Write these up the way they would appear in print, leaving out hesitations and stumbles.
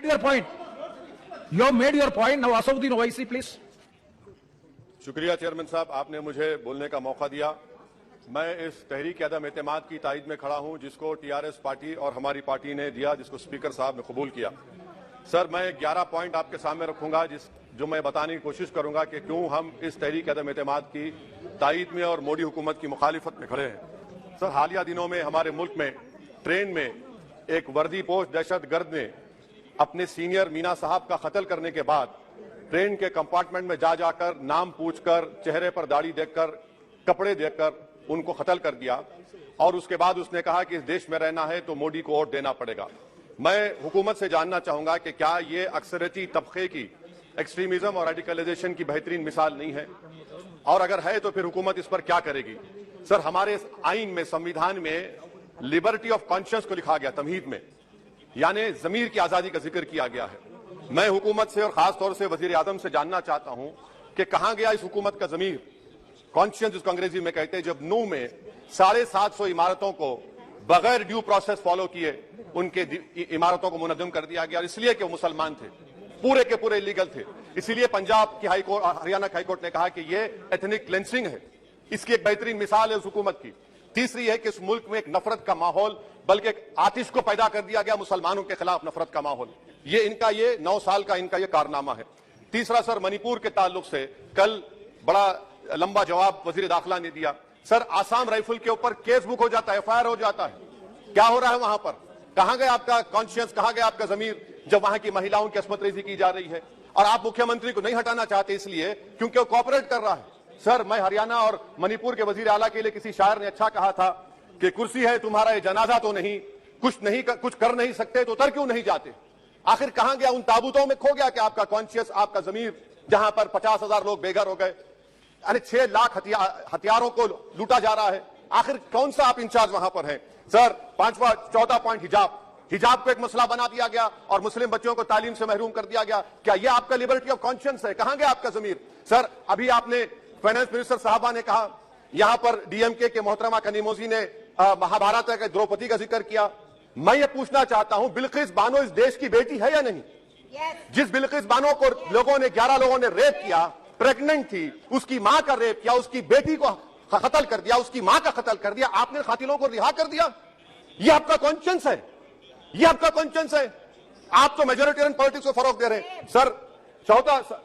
your point. You have made your point. Now, Asauddin Owaisi, please. शुक्रिया chairman साहब, आपने मुझे बोलने का मौका दिया। मैं इस तहरीक अदम एतमाद की तायद में खड़ा हूं जिसको टीआरएस पार्टी और हमारी पार्टी ने दिया, जिसको स्पीकर साहब ने कबूल किया। सर, मैं 11 पॉइंट आपके सामने रखूंगा जो मैं बताने की कोशिश करूंगा कि क्यों हम इस तहरीक अदम एतमाद की तायद में और मोदी हुकूमत की मुखालिफत में खड़े हैं। सर, हालिया दिनों में हमारे मुल्क में ट्रेन में एक वर्दीपोश दहशतगर्द ने अपने सीनियर मीना साहब का कत्ल करने के बाद ट्रेन के कंपार्टमेंट में जाकर नाम पूछकर, चेहरे पर दाढ़ी देखकर, कपड़े देखकर उनको कत्ल कर दिया और उसके बाद उसने कहा कि इस देश में रहना है तो मोदी को वोट देना पड़ेगा। मैं हुकूमत से जानना चाहूंगा कि क्या ये अक्सरियती तबके की एक्सट्रीमिज्म और रेडिकलाइजेशन की बेहतरीन मिसाल नहीं है, और अगर है तो फिर हुकूमत इस पर क्या करेगी। सर, हमारे आइन में, संविधान में लिबर्टी ऑफ कॉन्शियंस को लिखा गया, तमहीद में, यानी जमीर की आजादी का जिक्र किया गया है। मैं हुकूमत से और खास तौर से वजीर आजम से जानना चाहता हूं कि कहां गया इस हुकूमत का जमीर, कॉन्शियंस जिसको अंग्रेजी में कहते हैं, जब नूह में 750 इमारतों को बगैर ड्यू प्रोसेस फॉलो किए उनके इमारतों को मुनज़्ज़म कर दिया गया, इसलिए कि वो मुसलमान थे, पूरे के पूरे इलीगल थे। इसीलिए पंजाब की हाईकोर्ट, हरियाणा की हाईकोर्ट ने कहा कि ये एथनिक क्लेंसिंग है। इसकी एक बेहतरीन मिसाल है उस हुकूमत की। तीसरी है कि इस मुल्क में एक नफरत का माहौल, बल्कि एक आतिश को पैदा कर दिया गया, मुसलमानों के खिलाफ नफरत का माहौल। ये 9 साल का इनका ये कारनामा है। तीसरा सर, मणिपुर के ताल्लुक से कल बड़ा लंबा जवाब वजीर दाखिला ने दिया। सर, आसाम राइफल के ऊपर केस बुक हो जाता है, एफआईआर हो जाता है। क्या हो रहा है वहां पर? कहां गया आपका कॉन्शियंस, कहां गया आपका जमीर, जब वहां की महिलाओं की अस्मत रेजी की जा रही है? और आप मुख्यमंत्री को नहीं हटाना चाहते इसलिए क्योंकि वो कॉपरेट कर रहा है। सर, मैं हरियाणा और मणिपुर के वजीर आला के लिए, किसी शायर ने अच्छा कहा था कि कुर्सी है तुम्हारा, ये जनाजा तो नहीं, कुछ कर नहीं सकते तो उतर क्यों नहीं जाते? आखिर कहां गया? उन ताबूतों में खो गया कि आपका कॉन्शियस, आपका जमीर, जहां पर 50,000 लोग बेघर हो गए, अरे 6 लाख हथियारों को लूटा जा रहा है। आखिर कौन सा आप इंचार्ज वहां पर हैं? सर, 4था पॉइंट, हिजाब को एक मसला बना दिया गया और मुस्लिम बच्चों को तालीम से महरूम कर दिया गया। क्या यह आपका लिबर्टी ऑफ कॉन्शियंस है? कहां गया आपका जमीर? सर, अभी आपने फाइनेंस मिनिस्टर साहबा ने कहा, यहां पर डीएमके के मोहतरमा कनीमोजी ने महाभारत के द्रौपदी का जिक्र किया। मैं ये पूछना चाहता हूं, बिल्किस बानो इस देश की बेटी है या नहीं? जिस बिल्किस बानो को 11 लोगों ने रेप किया, प्रेग्नेंट थी, उसकी मां का रेप किया, उसकी बेटी को कत्ल कर दिया, उसकी मां का कत्ल कर दिया, आपने कातिलों को रिहा कर दिया। ये आपका कॉन्शियंस है? ये आपका कॉन्शियंस है? आप तो मेजोरिटेरियन पॉलिटिक्स को फरोग दे रहे हैं। सर,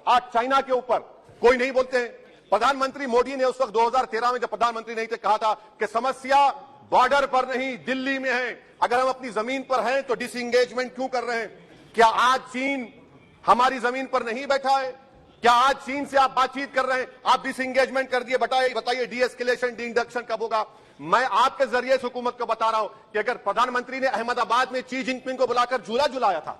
आज चाइना के ऊपर कोई नहीं बोलते हैं। प्रधानमंत्री मोदी ने उस वक्त 2013 में जब प्रधानमंत्री नहीं थे, कहा था कि समस्या बॉर्डर पर नहीं, दिल्ली में है। अगर हम अपनी जमीन पर हैं तो डिसएंगेजमेंट क्यों कर रहे हैं? क्या आज चीन हमारी जमीन पर नहीं बैठा है? क्या आज चीन से आप बातचीत कर रहे हैं? आप डिसएंगेजमेंट कर दिए। बताइए डी-एस्केलेशन, डी-इंडक्शन कब होगा? मैं आपके जरिए से हुकूमत को बता रहा हूं कि अगर प्रधानमंत्री ने अहमदाबाद में शी जिनपिंग को बुलाकर झूला झुलाया था,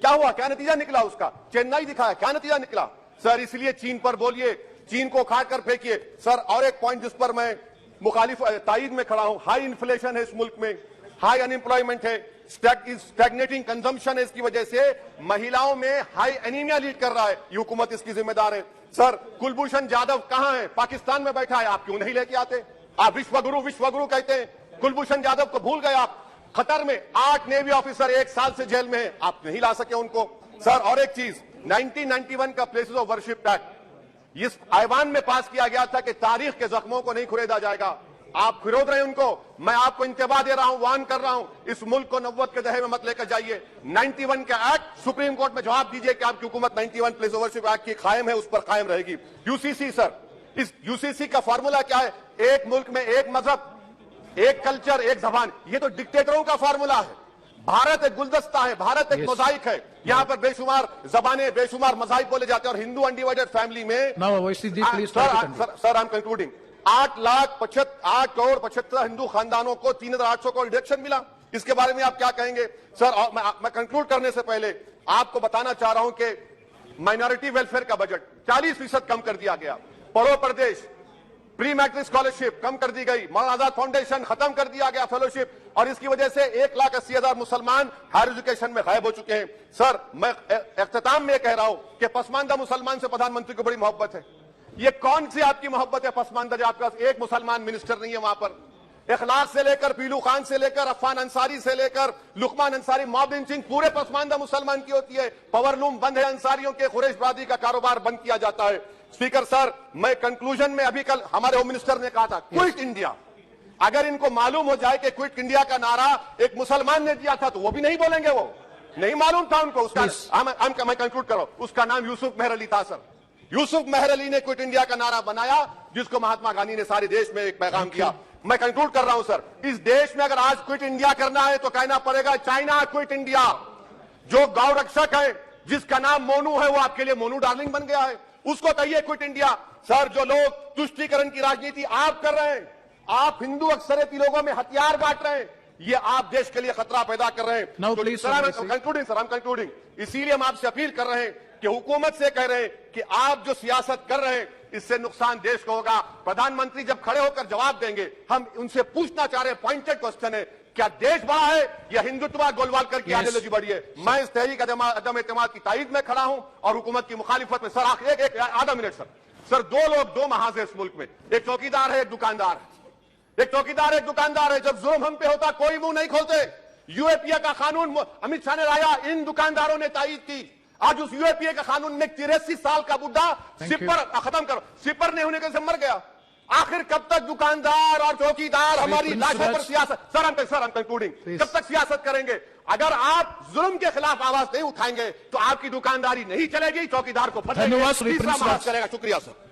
क्या हुआ? क्या नतीजा निकला उसका? चेन्नई दिखाया, क्या नतीजा निकला? सर, इसलिए चीन पर बोलिए, चीन को उखाड़ कर फेंकिए। सर, और एक पॉइंट जिस पर मैं मुखालिफ तायद में खड़ा हूं, हाई इन्फ्लेशन है इस मुल्क में, हाई अनएम्प्लॉयमेंट है, स्टैग्नेटिंग कंजम्पशन है। इसकी वजह से महिलाओं में हाई एनीमिया लीड कर रहा है। ये हुकूमत इसकी जिम्मेदार है। सर, कुलभूषण जाधव कहां है? पाकिस्तान में बैठा है, आप क्यों नहीं लेके आते? आप विश्वगुरु कहते हैं, कुलभूषण जाधव को भूल गए आप। कतर में 8 नेवी ऑफिसर 1 साल से जेल में है, आप नहीं ला सके उनको। सर, और एक चीज, 1991 का प्लेसेस ऑफ वर्शिप एक्ट इस ऐवान में पास किया गया था कि तारीख के जख्मों को नहीं खुरेदा जाएगा। आप खुरोद रहे हैं उनको। मैं आपको इंतबाह दे रहा हूं, वार्न कर रहा हूं, इस मुल्क को 90 के दहे में मत लेकर जाइए। 91 का एक्ट, सुप्रीम कोर्ट में जवाब दीजिए कि आपकी हुकूमत 91 प्लेस ऑफ वर्शिप एक्ट की कायम है, उस पर कायम रहेगी। यूसीसी, सर, इस यूसीसी का फॉर्मूला क्या है? एक मुल्क में एक मजहब, एक कल्चर, एक जबान। ये तो डिक्टेटरों का फॉर्मूला है। भारत एक गुलदस्ता है, भारत एक मोजाइक है। यहाँ पर बेशुमार जबानें, बेशुमार मज़ाहिब बोले जाते हैं और हिंदू अनडिवाइडेड फैमिली में। Sir, I am concluding, 8 crore 75 Hindu खानदानों को 3,800 करोड़ डिडक्शन मिला। इसके बारे में आप क्या कहेंगे? सर, मैं कंक्लूड करने से पहले आपको बताना चाह रहा हूं कि माइनॉरिटी वेलफेयर का बजट 40% कम कर दिया गया। पढ़ो प्रदेश, प्री मैट्रिक स्कॉलरशिप कम कर दी गई। मौलाना आजाद फाउंडेशन खत्म कर दिया गया, फेलोशिप, और इसकी वजह से 1,80,000 मुसलमान हायर एजुकेशन में गायब हो चुके हैं। सर, मैं इख्तिताम में कह रहा हूं कि पसमानदा मुसलमान से प्रधानमंत्री को बड़ी मोहब्बत है। ये कौन सी आपकी मोहब्बत है पसमानदा, जो आपके पास एक मुसलमान मिनिस्टर नहीं है वहां पर? इखलाक से लेकर पीलू खान से लेकर अफान अंसारी से लेकर लुकमान अंसारी मॉब लिंचिंग पूरे पसमानदा मुसलमान की होती है। पावरलूम बंद है, अंसारियों के खुरेश ब्रादरी का कारोबार बंद किया जाता है। स्पीकर सर, मैं कंक्लूजन में अभी कल हमारे होम मिनिस्टर ने कहा था क्विट इंडिया, अगर इनको मालूम हो जाए कि क्विट इंडिया का नारा एक मुसलमान ने दिया था तो वो भी नहीं बोलेंगे, वो नहीं मालूम था उनको। उसका मैं कंक्लूड करो, उसका नाम यूसुफ मेहर अली था सर। यूसुफ मेहर अली ने क्विट इंडिया का नारा बनाया, जिसको महात्मा गांधी ने सारे देश में एक पैगाम किया। मैं कंक्लूड कर रहा हूं सर, इस देश में अगर आज क्विट इंडिया करना है तो कहना पड़ेगा चाइना क्विट इंडिया। जो गौ रक्षक है जिसका नाम मोनू है, वो आपके लिए मोनू डार्लिंग बन गया है, उसको कहिए क्विट इंडिया। सर, जो लोग तुष्टीकरण की राजनीति आप कर रहे हैं, आप हिंदू अक्सरियती लोगों में हथियार बांट रहे हैं, ये आप देश के लिए खतरा पैदा कर रहे हैं। Now, तो please, सर, I'm concluding। इसीलिए हम आपसे अपील कर रहे हैं कि हुकूमत से कह रहे हैं कि आप जो सियासत कर रहे हैं इससे नुकसान देश को होगा। प्रधानमंत्री जब खड़े होकर जवाब देंगे, हम उनसे पूछना चाह रहे हैं, पॉइंटेड क्वेश्चन है, क्या देश बड़ा है या हिंदुत्व गोलवालकर की आइडियोलॉजी बड़ी है? मैं इस तहरीक अदम एतमाद की ताईद में खड़ा हूं और हुकूमत की मुखालिफत में। सर, एक आधा मिनट सर, दो लोग दो महाज है इस मुल्क में, एक चौकीदार है, एक दुकानदार है। एक चौकीदार एक दुकानदार है। जब जुल्म हम पे होता कोई मुंह नहीं खोलते। यूएपीए का कानून अमित शाह ने लाया, इन दुकानदारों ने तायीद की। आज उस यूएपीए का कानून में 83 साल का बुढ़ा सिपर नहीं होने के मर गया। आखिर कब तक दुकानदार और चौकीदार हमारी लाशों पर सियासत? सर, हम कंक्लूडिंग, कब तक सियासत करेंगे? अगर आप जुल्म के खिलाफ आवाज नहीं उठाएंगे तो आपकी दुकानदारी नहीं चलेगी, चौकीदार को फटेंगे, तीसरा महाज करेगा। शुक्रिया सर।